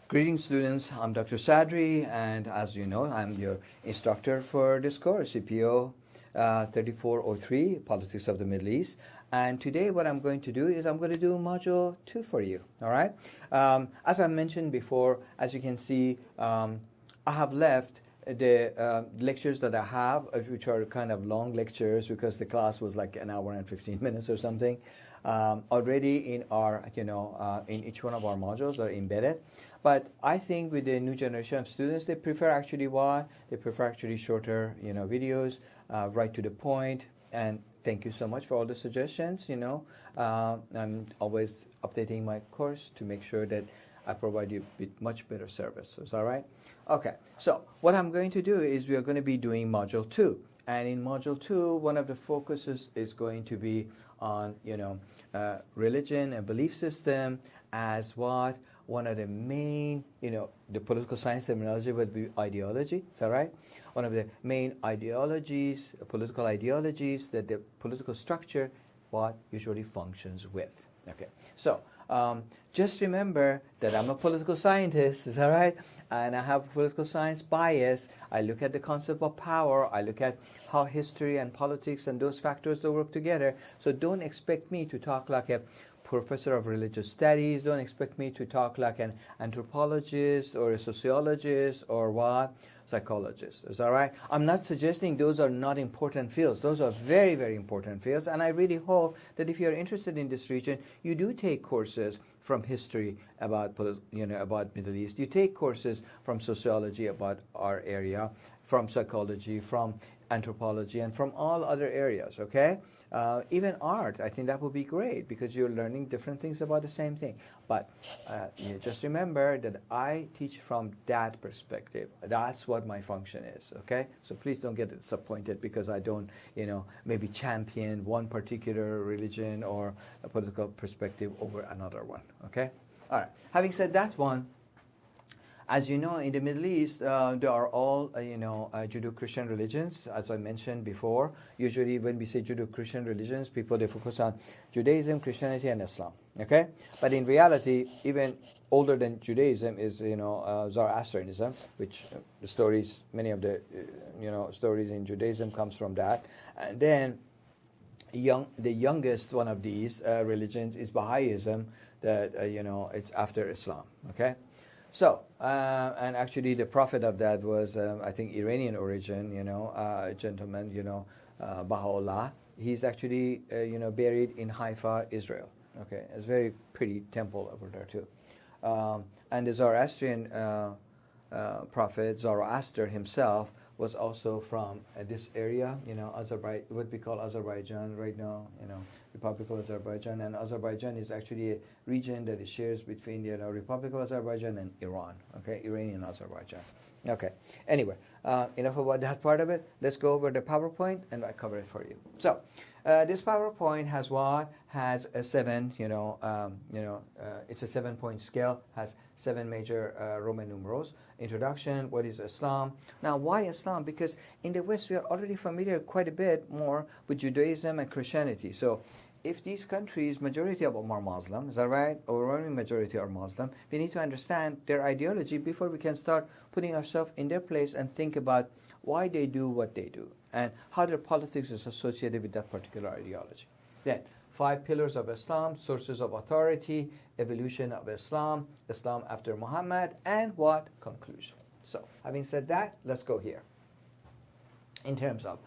Greetings students, I'm Dr. Sadri, and as you know, I'm your instructor for this course, CPO 3403, Politics of the Middle East. And today what I'm going to do is I'm going to do Module 2 for you, all right? As I mentioned before, as you can see, I have left the lectures that I have, which are kind of long lectures because the class was like an hour and 15 minutes or something, already in our, in each one of our modules are embedded. But I think with the new generation of students, they prefer actually what? They prefer actually shorter, videos, right to the point. And thank you so much for all the suggestions, I'm always updating my course to make sure that I provide you with much better service. Is that right? Okay, so what I'm going to do is we are going to be doing Module 2. And in Module 2, one of the focuses is going to be on, religion and belief system as what? One of the main, the political science terminology would be ideology. Is that right? One of the main ideologies, political ideologies that the political structure what usually functions with. Okay, so just remember that I'm a political scientist, is that right? And I have political science bias. I look at the concept of power. I look at how history and politics and those factors that work together. So don't expect me to talk like a professor of religious studies. Don't expect me to talk like an anthropologist or a sociologist or what? Psychologist. Is that right? I'm not suggesting those are not important fields. Those are very, very important fields. And I really hope that if you're interested in this region, you do take courses from history about, about Middle East. You take courses from sociology about our area, from psychology, from anthropology, and from all other areas, okay? Even art, I think that would be great because you're learning different things about the same thing. But just remember that I teach from that perspective. That's what my function is, okay? So please don't get disappointed because I don't, maybe champion one particular religion or a political perspective over another one, okay? All right, having said that one, as you know, in the Middle East, there are all, Judeo-Christian religions, as I mentioned before. Usually when we say Judeo-Christian religions, people, they focus on Judaism, Christianity, and Islam, okay? But in reality, even older than Judaism is, Zoroastrianism, which the stories, many of the, stories in Judaism comes from that. And then the youngest one of these religions is Baha'ism, that, it's after Islam, okay? So, and actually the prophet of that was, I think, Iranian origin, a gentleman, Baha'u'llah. He's actually, buried in Haifa, Israel. Okay, it's a very pretty temple over there too. And the Zoroastrian prophet, Zoroaster himself, was also from this area, Azerbaijan, what we call Azerbaijan right now, Republic of Azerbaijan. And Azerbaijan is actually a region that it shares between the Republic of Azerbaijan and Iran, okay, Iranian Azerbaijan. Okay, anyway, enough about that part of it. Let's go over the PowerPoint and I cover it for you. So, this PowerPoint has what? Has a 7, it's a 7-point scale, has 7 major Roman numerals. Introduction, what is Islam? Now, why Islam? Because in the West, we are already familiar quite a bit more with Judaism and Christianity. So, if these countries, majority of them are Muslim, is that right? Overwhelming majority are Muslim. We need to understand their ideology before we can start putting ourselves in their place and think about why they do what they do and how their politics is associated with that particular ideology. Then, 5 pillars of Islam, sources of authority, evolution of Islam, Islam after Muhammad, and what? Conclusion. So, having said that, let's go here. In terms of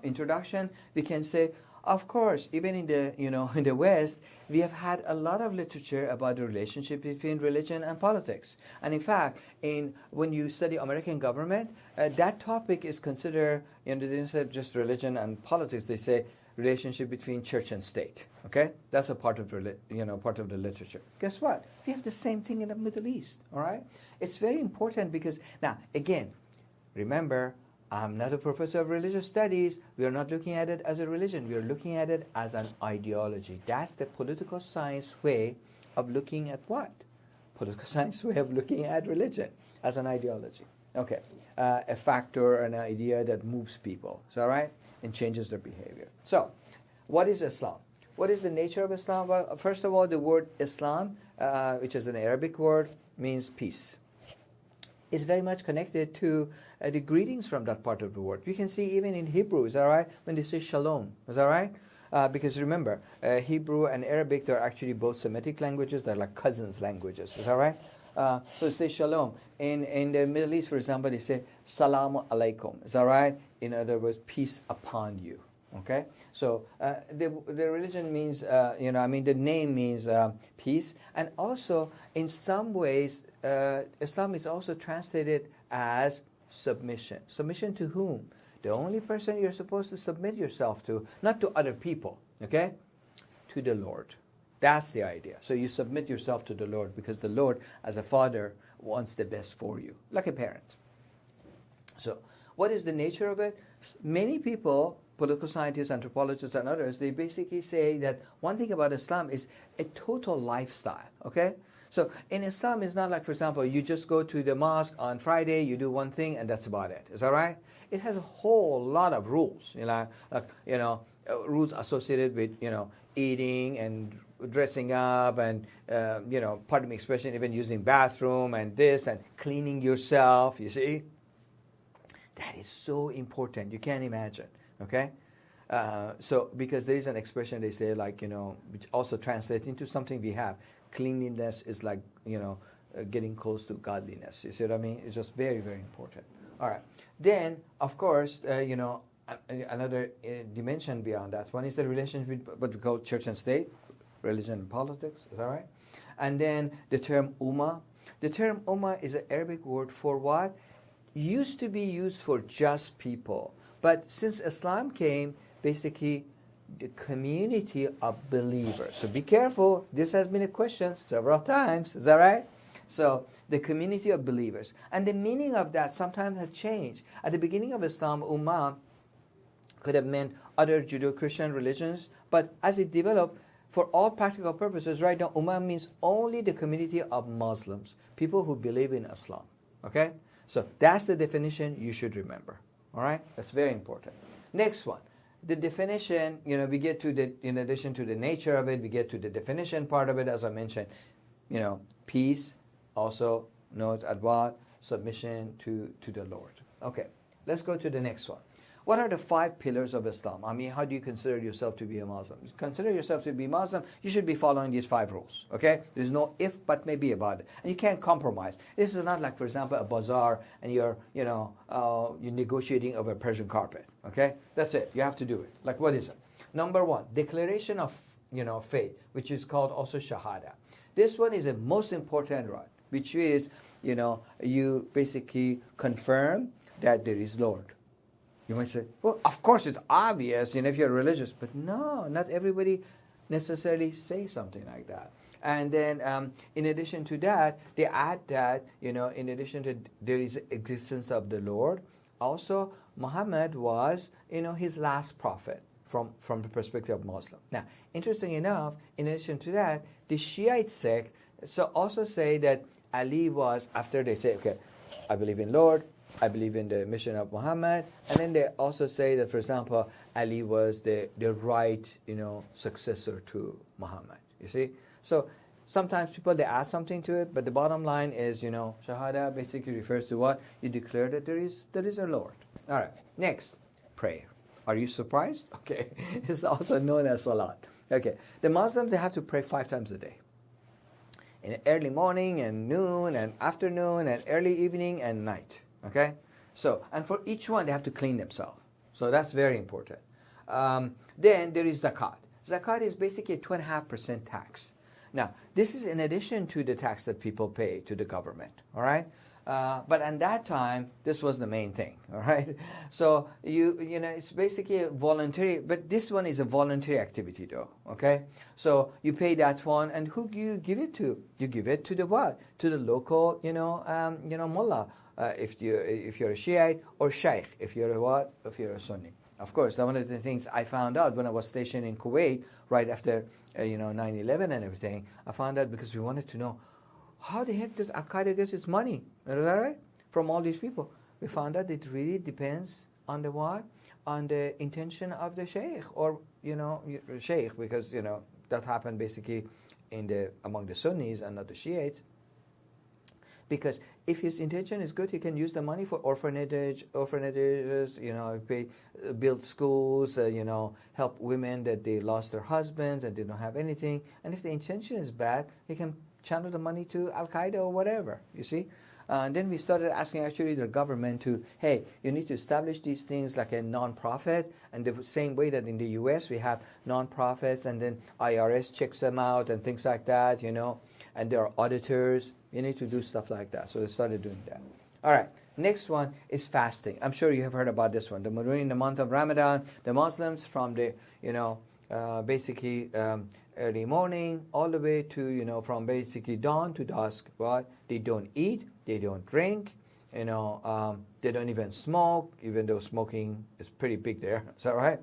introduction, we can say, of course, even in the, in the West, we have had a lot of literature about the relationship between religion and politics. And in fact, when you study American government, that topic is considered, they don't say just religion and politics, they say relationship between church and state. Okay, that's a part of part of the literature. Guess what? We have the same thing in the Middle East. All right, it's very important because now again, remember, I'm not a professor of religious studies. We are not looking at it as a religion. We are looking at it as an ideology. That's the political science way of looking at what? Political science way of looking at religion as an ideology. Okay, a factor, an idea that moves people. Is that right? And changes their behavior. So, what is Islam? What is the nature of Islam? Well, first of all, the word Islam, which is an Arabic word, means peace. It's very much connected to the greetings from that part of the world. You can see even in Hebrew, is that right? When they say shalom, is that right? Because remember, Hebrew and Arabic, they're actually both Semitic languages. They're like cousins languages. Is that right? So they say shalom. In the Middle East, for example, they say salamu alaikum. Is that right? In other words, peace upon you. Okay? So the religion means, the name means peace. And also, in some ways, Islam is also translated as submission. Submission to whom? The only person you're supposed to submit yourself to, not to other people, okay? To the Lord. That's the idea. So you submit yourself to the Lord because the Lord, as a father, wants the best for you, like a parent. So what is the nature of it? Many people, political scientists, anthropologists, and others, they basically say that one thing about Islam is a total lifestyle, okay? So in Islam, it's not like, for example, you just go to the mosque on Friday, you do one thing, and that's about it. Is that right? It has a whole lot of rules, rules associated with, eating and dressing up and, pardon me expression, even using bathroom and this and cleaning yourself, you see? That is so important. You can't imagine, okay? So because there is an expression they say like, which also translates into something we have. Cleanliness is like, getting close to godliness. You see what I mean? It's just very, very important. All right. Then, of course, another dimension beyond that one is the relationship with what we call church and state, religion and politics. Is that right? And then the term ummah. The term ummah is an Arabic word for what? Used to be used for just people. But since Islam came, basically, the community of believers. So be careful. This has been a question several times. Is that right? So the community of believers. And the meaning of that sometimes has changed. At the beginning of Islam, Ummah could have meant other Judeo-Christian religions. But as it developed, for all practical purposes, right now, Ummah means only the community of Muslims, people who believe in Islam. Okay? So that's the definition you should remember. All right? That's very important. Next one. The definition, we get to in addition to the nature of it, we get to the definition part of it, as I mentioned, peace, also note adwar, submission to the Lord. Okay, let's go to the next one. What are the 5 pillars of Islam? I mean, how do you consider yourself to be a Muslim? You consider yourself to be Muslim, you should be following these 5 rules, okay? There's no if, but maybe about it. And you can't compromise. This is not like, for example, a bazaar and you're negotiating over a Persian carpet, okay? That's it. You have to do it. Like, what is it? Number 1, declaration of, faith, which is called also shahada. This one is the most important one, which is, you basically confirm that there is Lord. You might say, well, of course it's obvious, if you're religious. But no, not everybody necessarily say something like that. And then in addition to that, they add that, in addition to there is existence of the Lord, also Muhammad was, his last prophet from the perspective of Muslim. Now, interesting enough, in addition to that, the Shiite sect also say that Ali was, after they say, okay, I believe in Lord, I believe in the mission of Muhammad, and then they also say that, for example, Ali was the right, successor to Muhammad. You see, so sometimes people they add something to it, but the bottom line is, Shahada basically refers to what you declare that there is a Lord. All right, next, prayer. Are you surprised? Okay, it's also known as Salat. Okay, the Muslims they have to pray 5 times a day. In the early morning and noon and afternoon and early evening and night. Okay, so and for each one they have to clean themselves. So that's very important. Then there is zakat. Zakat is basically a 2.5% tax. Now this is in addition to the tax that people pay to the government. All right, but at that time this was the main thing. All right, so it's basically a voluntary, but this one is a voluntary activity though. Okay, so you pay that one, and who do you give it to? You give it to the what? To the local, mullah. If you're a Shiite, or Shaykh, if you're a what? If you're a Sunni. Of course, one of the things I found out when I was stationed in Kuwait, right after 9/11 and everything, I found out because we wanted to know, how the heck does Al-Qaeda get its money? Is that right? From all these people. We found out it really depends on the what? On the intention of the Shaykh, or, Shaykh, because, that happened basically among the Sunnis and not the Shiites. Because if his intention is good, he can use the money for orphanages, build schools, help women that they lost their husbands and they don't have anything. And if the intention is bad, he can channel the money to Al-Qaeda or whatever, you see. And then we started asking actually the government to, hey, you need to establish these things like a non-profit, and the same way that in the U.S. we have non-profits, and then IRS checks them out and things like that, and there are auditors. You need to do stuff like that. So they started doing that. All right. Next one is fasting. I'm sure you have heard about this one. During the month of Ramadan, the Muslims from the, basically early morning all the way to, from basically dawn to dusk, but they don't eat, they don't drink, they don't even smoke, even though smoking is pretty big there. Is that right?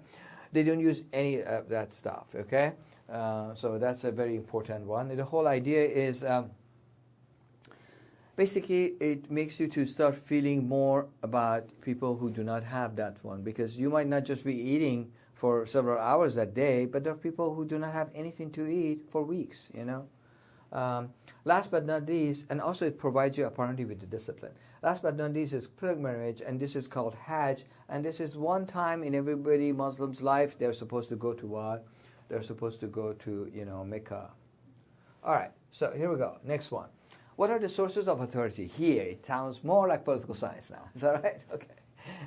They don't use any of that stuff, okay? So that's a very important one. The whole idea is basically it makes you to start feeling more about people who do not have that one, because you might not just be eating for several hours that day, but there are people who do not have anything to eat for weeks, Last but not least, and also it provides you apparently with the discipline. Last but not least is pilgrimage, and this is called Hajj, and this is one time in everybody Muslim's life they're supposed to go to what? They're supposed to go to, Mecca. All right, so here we go. Next one. What are the sources of authority? Here, it sounds more like political science now. Is that right? Okay.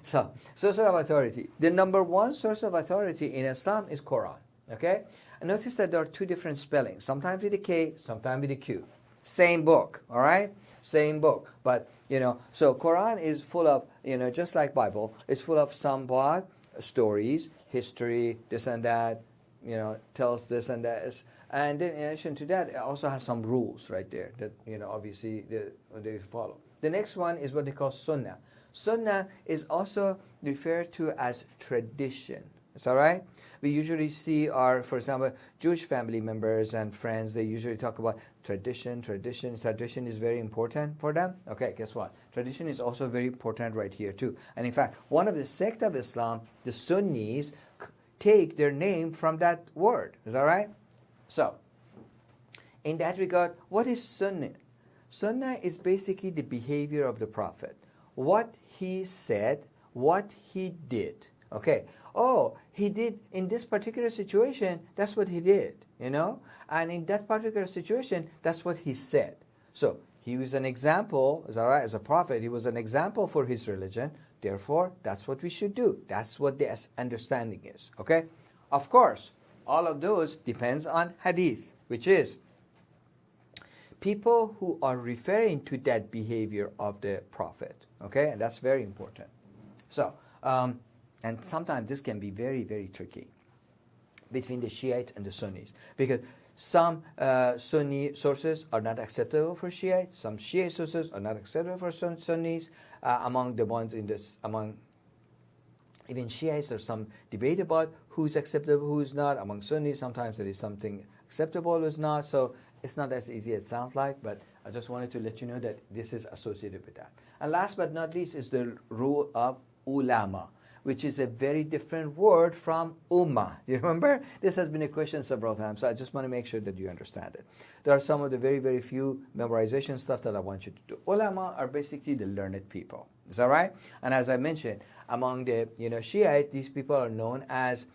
So, sources of authority. The number one source of authority in Islam is Quran. Okay? And notice that there are two different spellings. Sometimes with a K, sometimes with a Q. Same book. All right? Same book. But, so Quran is full of, just like Bible, it's full of some stories, history, this and that, tells this and that. And then in addition to that, it also has some rules right there that, obviously they follow. The next one is what they call Sunnah. Sunnah is also referred to as tradition. Is all right? We usually see for example, Jewish family members and friends, they usually talk about tradition. Tradition is very important for them. Okay, guess what? Tradition is also very important right here too. And in fact, one of the sect of Islam, the Sunnis, take their name from that word. Is that right? So, in that regard, what is Sunnah? Sunnah is basically the behavior of the Prophet. What he said, what he did. Okay. Oh, he did in this particular situation, that's what he did, And in that particular situation, that's what he said. So, he was an example, is that right? As a prophet, he was an example for his religion. Therefore, that's what we should do. That's what the understanding is. Okay? Of course, all of those depends on hadith, which is people who are referring to that behavior of the prophet. Okay? And that's very important. So, and sometimes this can be very, very tricky between the Shiites and the Sunnis, because some Sunni sources are not acceptable for Shiites, some Shiite sources are not acceptable for Sunnis. Among the ones among even Shiites, there's some debate about who's acceptable, who's not. Among Sunnis, sometimes there is something acceptable, who's not. So it's not as easy as it sounds like, but I just wanted to let you know that this is associated with that. And last but not least is the rule of ulama, which is a very different word from ummah. Do you remember? This has been a question several times, so I just want to make sure that you understand it. There are some of the very, very few memorization stuff that I want you to do. Ulama are basically the learned people. Is that right? And as I mentioned, among the Shiite, these people are known as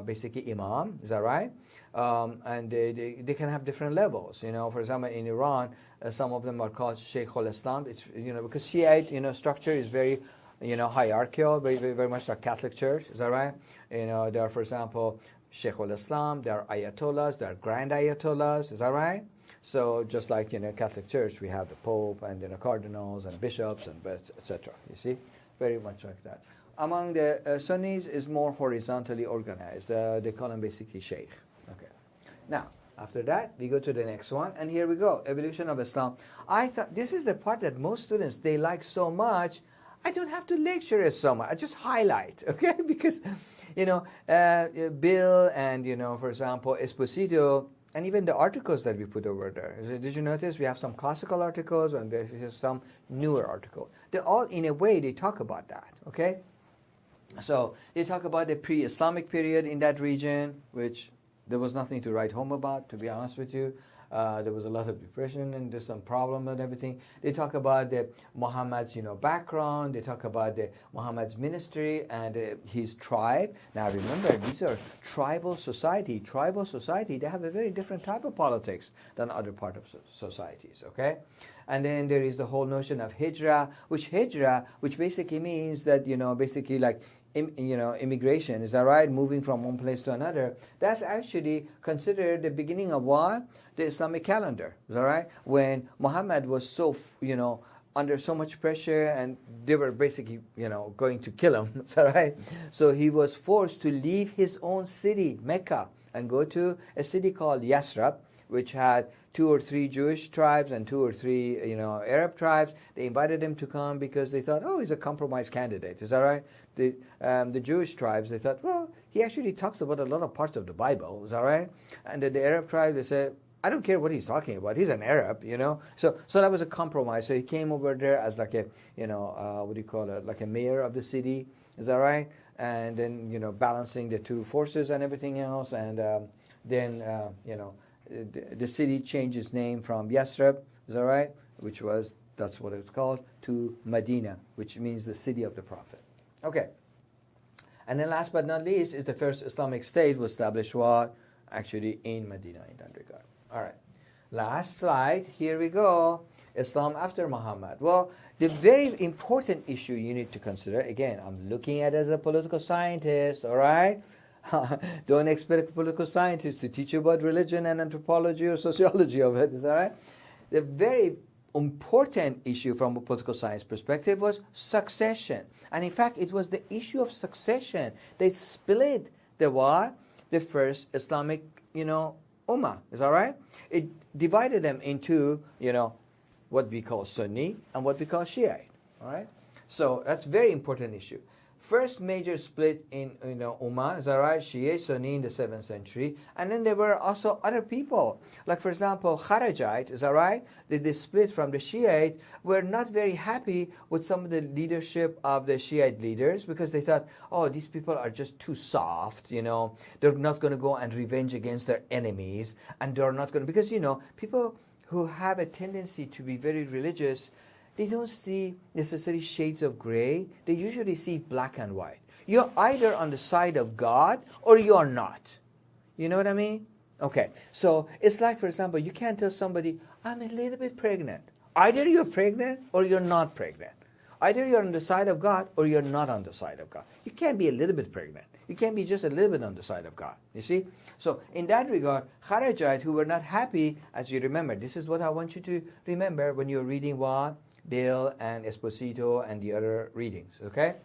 basically imam. Is that right? And they can have different levels. For example, in Iran, some of them are called Sheikh al-Islam. It's because Shiite structure is very hierarchical, very, very, very much like Catholic Church. Is that right? There are, for example, Sheikh al-Islam, there are ayatollahs, there are grand ayatollahs. Is that right? So just like Catholic Church, we have the Pope and cardinals and bishops and etc. You see, very much like that. Among the Sunnis is more horizontally organized. They call them basically Sheikh. Okay. Now, after that, we go to the next one, and here we go, evolution of Islam. I thought this is the part that most students, they like so much. I don't have to lecture it so much. I just highlight, okay? Because, Bill and, for example, Esposito, and even the articles that we put over there. Did you notice we have some classical articles and we have some newer articles. They're all, in a way, they talk about that, okay? So they talk about the pre-Islamic period in that region, which there was nothing to write home about, to be honest with you. There was a lot of depression and there's some problem and everything. They talk about the Muhammad's background. They talk about the Muhammad's ministry and his tribe. Now remember, these are tribal society. Tribal society, they have a very different type of politics than other part of societies. Okay. And then there is the whole notion of hijrah, which basically means that, basically like, immigration, is that right? Moving from one place to another. That's actually considered the beginning of what? The Islamic calendar, is that right? When Muhammad was so, under so much pressure and they were basically, going to kill him, is that right? So he was forced to leave his own city, Mecca, and go to a city called Yasrib, which had 2 or 3 Jewish tribes and 2 or 3, Arab tribes. They invited him to come because they thought, oh, he's a compromise candidate. Is that right? The Jewish tribes, they thought, well, he actually talks about a lot of parts of the Bible. Is that right? And the Arab tribe, they said, I don't care what he's talking about. He's an Arab, So that was a compromise. So he came over there as like a, what do you call it? Like a mayor of the city. Is that right? And then, balancing the 2 forces and everything else. And then, the city changed its name from Yasrib, is that right? That's what it's called, to Medina, which means the city of the Prophet. Okay. And then last but not least is the first Islamic state was established what? Actually in Medina in that regard. All right. Last slide. Here we go. Islam after Muhammad. Well, the very important issue you need to consider, again, I'm looking at it as a political scientist, all right? Don't expect political scientists to teach you about religion and anthropology or sociology of it, is that right? The very important issue from a political science perspective was succession. And in fact, it was the issue of succession that split the what? The first Islamic, ummah, is that right? It divided them into, what we call Sunni and what we call Shiite, all right? So that's a very important issue. First major split in Ummah, is that right? Shia, Sunni in the 7th century. And then there were also other people. Like for example, Kharijite, is that right? They split from the Shiite, were not very happy with some of the leadership of the Shiite leaders because they thought, oh, these people are just too soft, They're not going to go and revenge against their enemies. And they're not going to, because, people who have a tendency to be very religious, they don't see necessarily shades of gray. They usually see black and white. You're either on the side of God or you're not. You know what I mean? Okay. So it's like, for example, you can't tell somebody, I'm a little bit pregnant. Either you're pregnant or you're not pregnant. Either you're on the side of God or you're not on the side of God. You can't be a little bit pregnant. You can't be just a little bit on the side of God. You see? So in that regard, Kharijite who were not happy, as you remember, this is what I want you to remember when you're reading what? Bill and Esposito and the other readings, okay?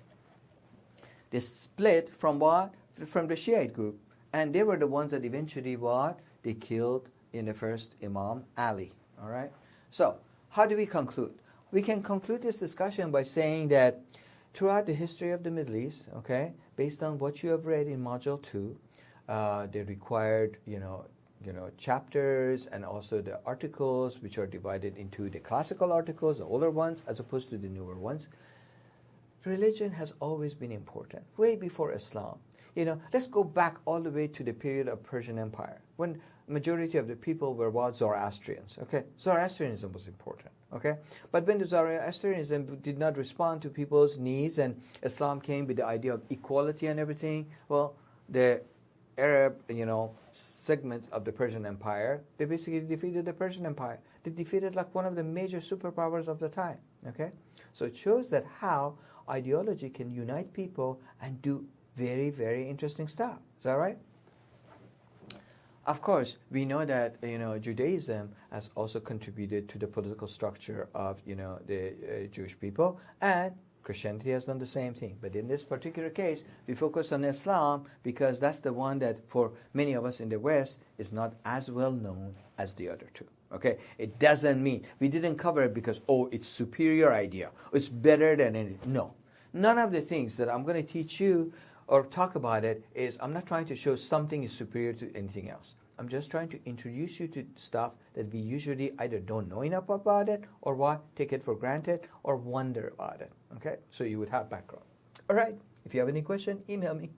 They split from what? From the Shiite group. And they were the ones that eventually what? They killed in the first Imam Ali, all right? So how do we conclude? We can conclude this discussion by saying that throughout the history of the Middle East, okay, based on what you have read in Module 2, they required, chapters and also the articles which are divided into the classical articles, the older ones, as opposed to the newer ones. Religion has always been important, way before Islam. Let's go back all the way to the period of Persian Empire, when majority of the people were what? Zoroastrians, okay? Zoroastrianism was important, okay? But when the Zoroastrianism did not respond to people's needs and Islam came with the idea of equality and everything, well, the Arab, segment of the Persian Empire, they basically defeated the Persian Empire. They defeated like one of the major superpowers of the time, okay? So it shows that how ideology can unite people and do very, very interesting stuff. Is that right? Of course, we know that, Judaism has also contributed to the political structure of, the Jewish people, and Christianity has done the same thing. But in this particular case, we focus on Islam because that's the one that for many of us in the West is not as well known as the other two. Okay? It doesn't mean, we didn't cover it because, it's superior idea. It's better than anything. No. None of the things that I'm going to teach you or talk about it is, I'm not trying to show something is superior to anything else. I'm just trying to introduce you to stuff that we usually either don't know enough about it or what, take it for granted or wonder about it. Okay? So you would have background. All right. If you have any question, email me.